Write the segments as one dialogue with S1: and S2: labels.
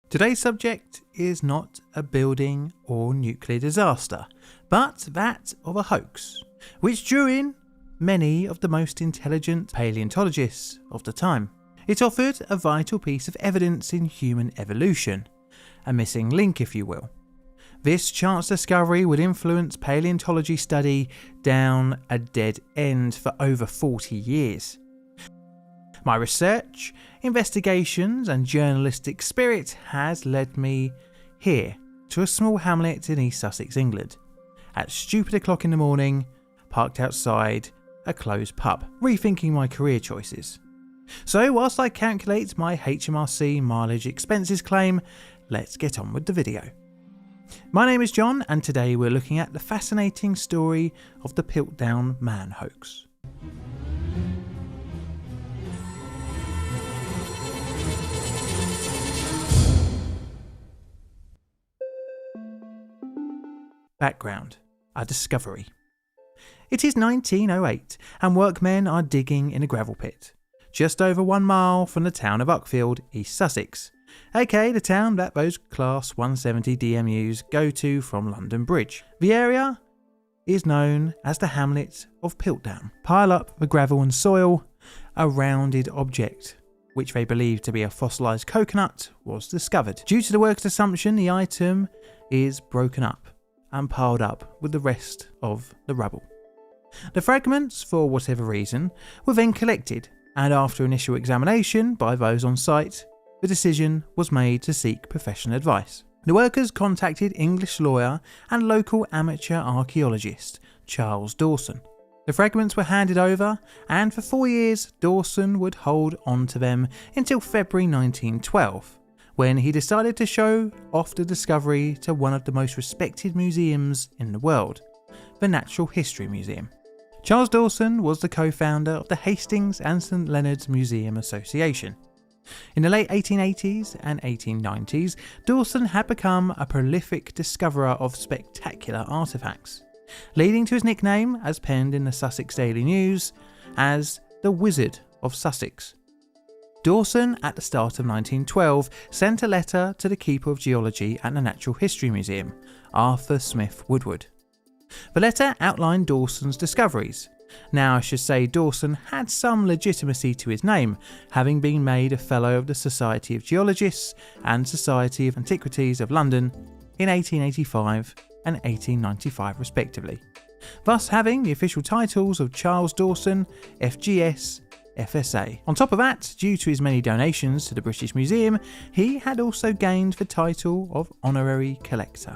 S1: Today's subject is not a building or nuclear disaster, but that of a hoax, which drew in many of the most intelligent paleontologists of the time. It offered a vital piece of evidence in human evolution, a missing link if you will. This chance discovery would influence paleontology study down a dead end for over 40 years. My research, investigations and journalistic spirit has led me here to a small hamlet in East Sussex, England, at stupid o'clock in the morning, parked outside a closed pub, rethinking my career choices. So whilst I calculate my HMRC mileage expenses claim, let's get on with the video. My name is John and today we're looking at the fascinating story of the Piltdown man hoax. Background: a discovery. It is 1908 and workmen are digging in a gravel pit, just over 1 mile from the town of Uckfield, East Sussex, aka the town that those Class 170 DMUs go to from London Bridge. The area is known as the hamlet of Piltdown. Pile up the gravel and soil, a rounded object, which they believe to be a fossilised coconut, was discovered. Due to the workers' assumption, the item is broken up and piled up with the rest of the rubble. The fragments, for whatever reason, were then collected, and after initial examination by those on site, the decision was made to seek professional advice. The workers contacted English lawyer and local amateur archaeologist Charles Dawson. The fragments were handed over, and for 4 years Dawson would hold on to them until February 1912. When he decided to show off the discovery to one of the most respected museums in the world, the Natural History Museum. Charles Dawson was the co-founder of the Hastings and St Leonard's Museum Association. In the late 1880s and 1890s, Dawson had become a prolific discoverer of spectacular artefacts, leading to his nickname, as penned in the Sussex Daily News, as the Wizard of Sussex. Dawson, at the start of 1912, sent a letter to the Keeper of Geology at the Natural History Museum, Arthur Smith Woodward. The letter outlined Dawson's discoveries. Now, I should say Dawson had some legitimacy to his name, having been made a Fellow of the Society of Geologists and Society of Antiquities of London in 1885 and 1895 respectively, thus having the official titles of Charles Dawson, FGS, FSA. On top of that, due to his many donations to the British Museum, he had also gained the title of Honorary Collector.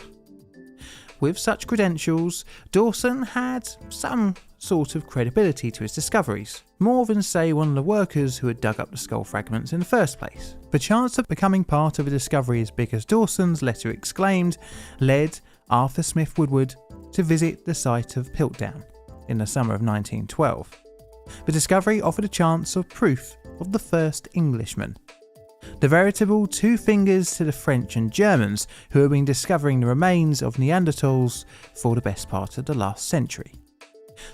S1: With such credentials, Dawson had some sort of credibility to his discoveries, more than say one of the workers who had dug up the skull fragments in the first place. The chance of becoming part of a discovery as big as Dawson's letter exclaimed led Arthur Smith Woodward to visit the site of Piltdown in the summer of 1912. The discovery offered a chance of proof of the first Englishman, the veritable two fingers to the French and Germans who had been discovering the remains of Neanderthals for the best part of the last century.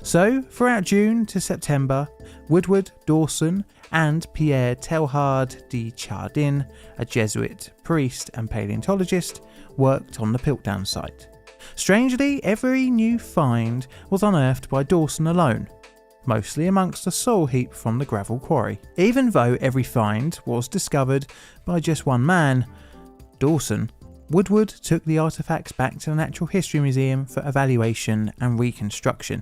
S1: So, throughout June to September, Woodward, Dawson and Pierre Teilhard de Chardin, a Jesuit priest and paleontologist, worked on the Piltdown site. Strangely, every new find was unearthed by Dawson alone, mostly amongst a soil heap from the gravel quarry. Even though every find was discovered by just one man, Dawson, Woodward took the artefacts back to the Natural History Museum for evaluation and reconstruction.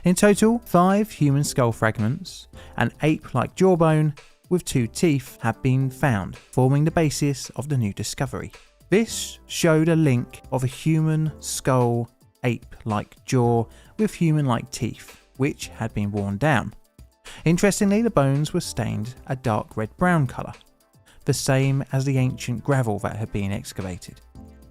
S1: In total, 5 human skull fragments, an ape-like jawbone with 2 teeth have been found, forming the basis of the new discovery. This showed a link of a human skull, ape-like jaw with human-like teeth, which had been worn down. Interestingly, the bones were stained a dark red-brown colour, the same as the ancient gravel that had been excavated.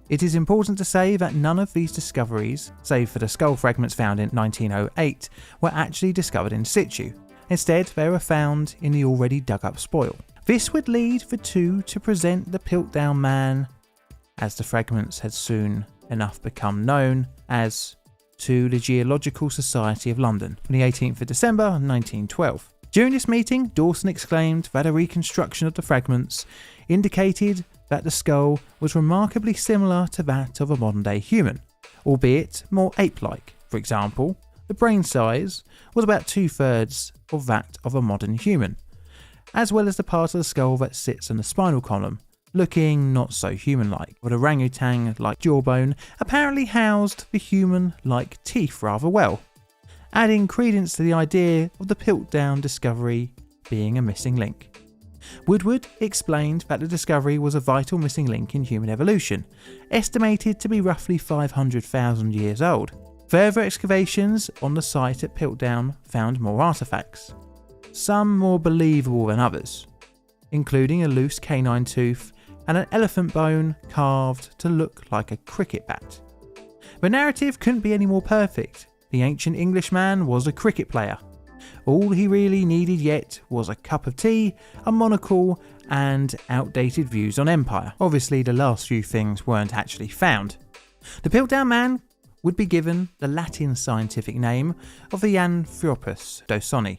S1: It is important to say that none of these discoveries, save for the skull fragments found in 1908, were actually discovered in situ. Instead, they were found in the already dug up spoil. This would lead the two to present the Piltdown man, as the fragments had soon enough become known as, to the Geological Society of London on the 18th of December 1912. During this meeting, Dawson exclaimed that a reconstruction of the fragments indicated that the skull was remarkably similar to that of a modern-day human, albeit more ape-like. For example, the brain size was about 2/3 of that of a modern human, as well as the part of the skull that sits in the spinal column, looking not so human-like, but orangutan-like jawbone apparently housed the human-like teeth rather well, adding credence to the idea of the Piltdown discovery being a missing link. Woodward explained that the discovery was a vital missing link in human evolution, estimated to be roughly 500,000 years old. Further excavations on the site at Piltdown found more artefacts, some more believable than others, including a loose canine tooth and an elephant bone carved to look like a cricket bat. The narrative couldn't be any more perfect. The ancient Englishman was a cricket player. All he really needed yet was a cup of tea, a monocle, and outdated views on empire. Obviously, the last few things weren't actually found. The Piltdown man would be given the Latin scientific name of the Anthropus Dawsoni,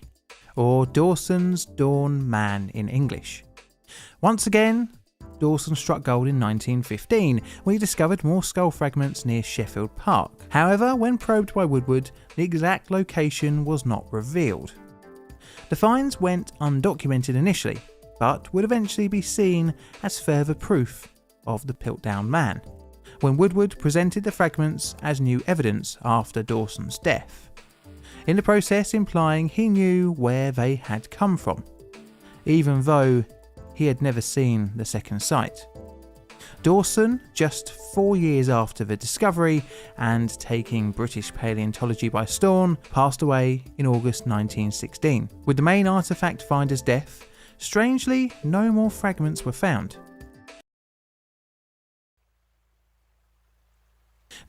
S1: or Dawson's Dawn Man in English. Once again, Dawson struck gold in 1915 when he discovered more skull fragments near Sheffield Park. However, when probed by Woodward, the exact location was not revealed. The finds went undocumented initially, but would eventually be seen as further proof of the Piltdown man, when Woodward presented the fragments as new evidence after Dawson's death, in the process implying he knew where they had come from, even though he had never seen the second site. Dawson, just 4 years after the discovery and taking British paleontology by storm, passed away in August 1916. With the main artefact finder's death, strangely, no more fragments were found.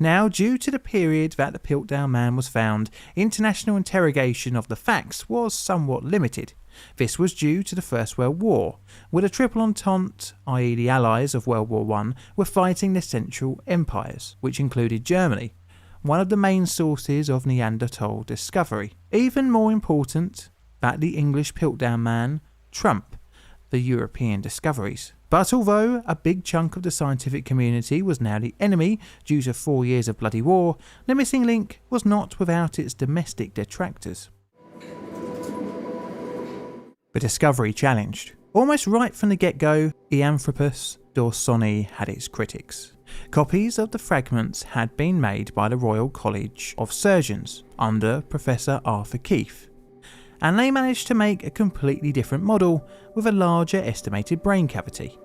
S1: Now, due to the period that the Piltdown man was found, international interrogation of the facts was somewhat limited. This was due to the First World War, where the Triple Entente, i.e. the allies of World War I, were fighting the Central Empires, which included Germany, one of the main sources of Neanderthal discovery. Even more important, that the English Piltdown man trumped the European discoveries. But although a big chunk of the scientific community was now the enemy due to 4 years of bloody war, the missing link was not without its domestic detractors. The discovery challenged. Almost right from the get-go, the Anthropus Dawsoni had its critics. Copies of the fragments had been made by the Royal College of Surgeons under Professor Arthur Keith, and they managed to make a completely different model with a larger estimated brain cavity.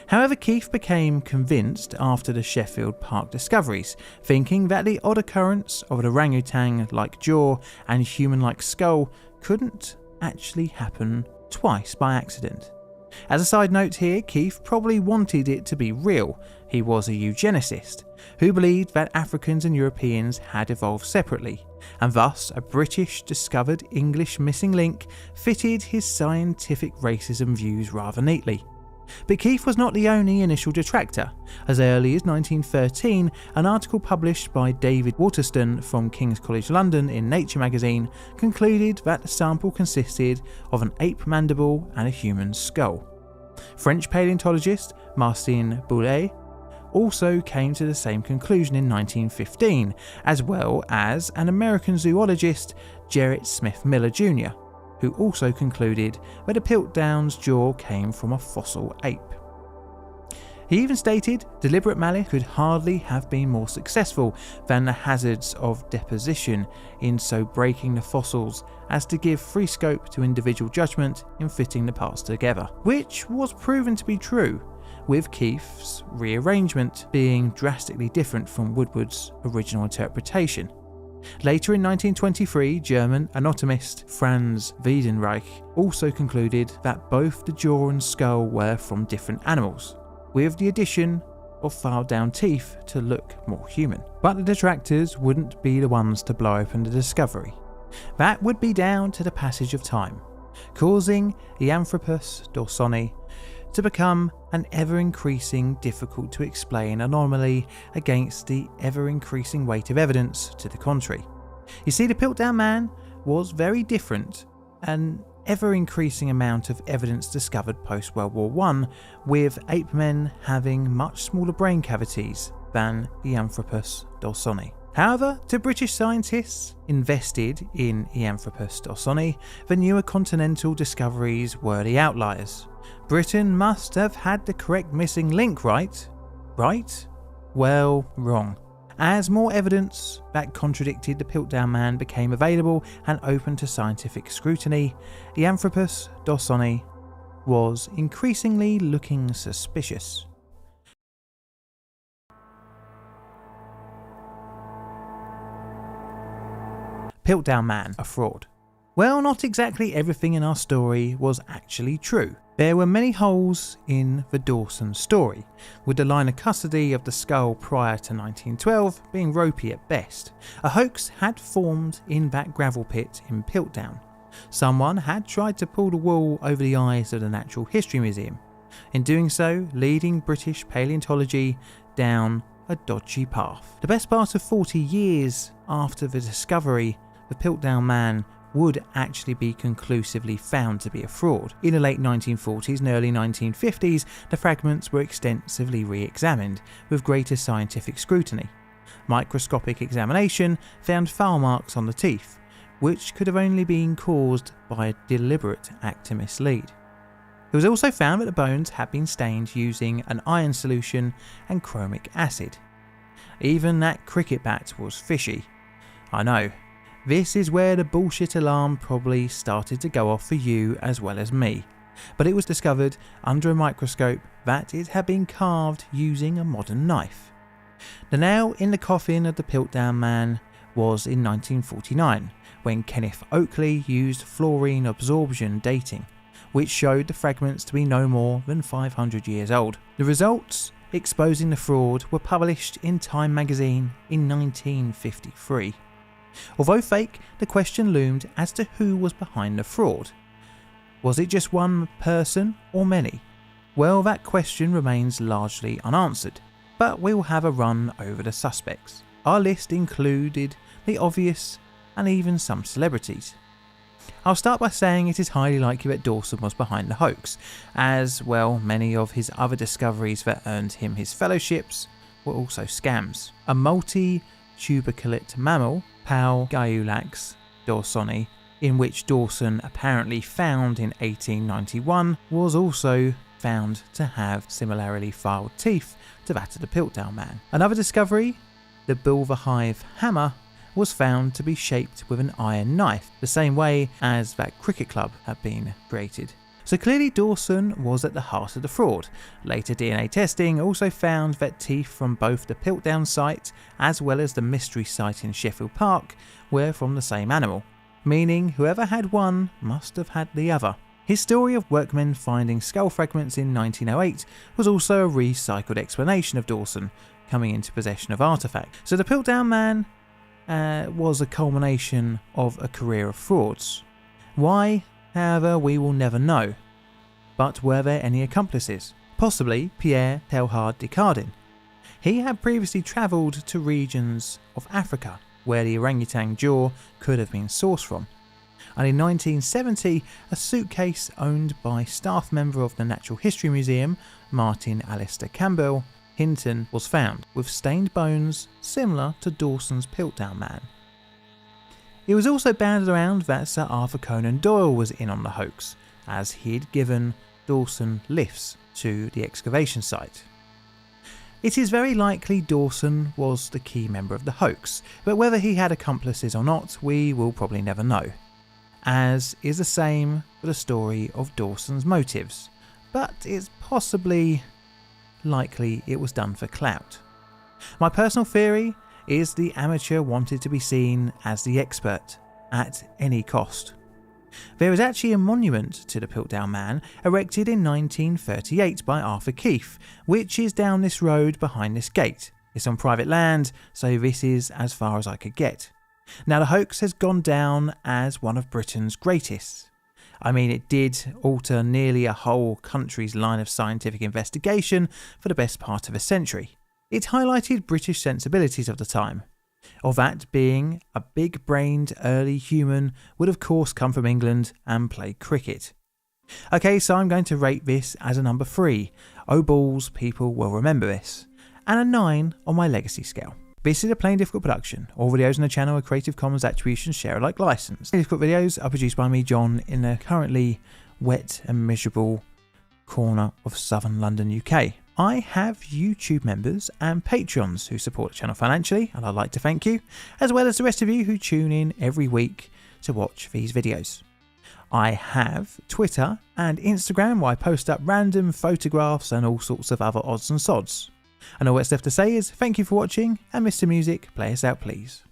S1: However, Keith became convinced after the Sheffield Park discoveries, thinking that the odd occurrence of an orangutan-like jaw and human-like skull couldn't actually happen twice by accident. As a side note here, Keith probably wanted it to be real. He was a eugenicist who believed that Africans and Europeans had evolved separately, and thus a British discovered English missing link fitted his scientific racism views rather neatly. But Keith was not the only initial detractor. As early as 1913, an article published by David Waterston from King's College London in Nature magazine concluded that the sample consisted of an ape mandible and a human skull. French paleontologist Marcin Boulet also came to the same conclusion in 1915, as well as an American zoologist, Gerrit Smith Miller Jr., who also concluded that the Piltdown's jaw came from a fossil ape. He even stated deliberate malice could hardly have been more successful than the hazards of deposition in so breaking the fossils as to give free scope to individual judgment in fitting the parts together, which was proven to be true, with Keith's rearrangement being drastically different from Woodward's original interpretation. Later in 1923, German anatomist Franz Wiedenreich also concluded that both the jaw and skull were from different animals, with the addition of filed down teeth to look more human. But the detractors wouldn't be the ones to blow open the discovery. That would be down to the passage of time, causing the Anthropus Dawsoni to become an ever-increasing difficult to explain anomaly against the ever-increasing weight of evidence to the contrary. You see, the Piltdown man was very different, and ever-increasing amount of evidence discovered post-World War I, with ape men having much smaller brain cavities than Eanthropus dawsoni. However, to British scientists invested in Eanthropus dawsoni, the newer continental discoveries were the outliers. Britain must have had the correct missing link, right? Right? Well, wrong. As more evidence that contradicted the Piltdown Man became available and open to scientific scrutiny, Eanthropus dawsoni was increasingly looking suspicious. Piltdown Man, a fraud. Well, not exactly everything in our story was actually true. There were many holes in the Dawson story, with the line of custody of the skull prior to 1912 being ropey at best. A hoax had formed in that gravel pit in Piltdown. Someone had tried to pull the wool over the eyes of the Natural History Museum, in doing so leading British paleontology down a dodgy path. The best part of 40 years after the discovery, the Piltdown Man would actually be conclusively found to be a fraud. In the late 1940s and early 1950s, the fragments were extensively re-examined with greater scientific scrutiny. Microscopic examination found foul marks on the teeth, which could have only been caused by a deliberate act to mislead. It was also found that the bones had been stained using an iron solution and chromic acid. Even that cricket bat was fishy. I know. This is where the bullshit alarm probably started to go off for you as well as me, but it was discovered under a microscope that it had been carved using a modern knife. The nail in the coffin of the Piltdown Man was in 1949, when Kenneth Oakley used fluorine absorption dating, which showed the fragments to be no more than 500 years old. The results exposing the fraud were published in Time magazine in 1953. Although fake, the question loomed as to who was behind the fraud. Was it just one person or many? Well, that question remains largely unanswered, but we will have a run over the suspects. Our list included the obvious and even some celebrities. I'll start by saying it is highly likely that Dawson was behind the hoax, as well many of his other discoveries that earned him his fellowships were also scams. A multi-tuberculate mammal, Palgaeulax dawsoni, in which Dawson apparently found in 1891, was also found to have similarly filed teeth to that of the Piltdown Man. Another discovery, the Bulverhive hammer, was found to be shaped with an iron knife, the same way as that cricket club had been created. So clearly Dawson was at the heart of the fraud. Later DNA testing also found that teeth from both the Piltdown site as well as the mystery site in Sheffield Park were from the same animal, meaning whoever had one must have had the other. His story of workmen finding skull fragments in 1908 was also a recycled explanation of Dawson coming into possession of artefacts. So the Piltdown Man was a culmination of a career of frauds. Why? However, we will never know. But were there any accomplices? Possibly Pierre Teilhard de Chardin. He had previously travelled to regions of Africa where the orangutan jaw could have been sourced from. And in 1970, a suitcase owned by staff member of the Natural History Museum, Martin Alistair Campbell, Hinton, was found, with stained bones similar to Dawson's Piltdown Man. It was also banded around that Sir Arthur Conan Doyle was in on the hoax, as he'd given Dawson lifts to the excavation site. It is very likely Dawson was the key member of the hoax, but whether he had accomplices or not, we will probably never know. As is the same for the story of Dawson's motives, but it's possibly likely it was done for clout. My personal theory is the amateur wanted to be seen as the expert at any cost. There is actually a monument to the Piltdown Man erected in 1938 by Arthur Keith, which is down this road behind this gate. It's on private land, so this is as far as I could get. Now the hoax has gone down as one of Britain's greatest. I mean, it did alter nearly a whole country's line of scientific investigation for the best part of a century. It highlighted British sensibilities of the time. Or that being a big-brained early human would of course come from England and play cricket. Okay, so I'm going to rate this as a number 3. Oh balls, people will remember this. And a 9 on my legacy scale. This is a Plain Difficult production. All videos on the channel are Creative Commons Attribution Share Alike licensed. Plain Difficult videos are produced by me, John, in a currently wet and miserable corner of southern London, UK. I have YouTube members and Patreons who support the channel financially, and I'd like to thank you, as well as the rest of you who tune in every week to watch these videos. I have Twitter and Instagram where I post up random photographs and all sorts of other odds and sods. And all that's left to say is thank you for watching, and Mr. Music, play us out please.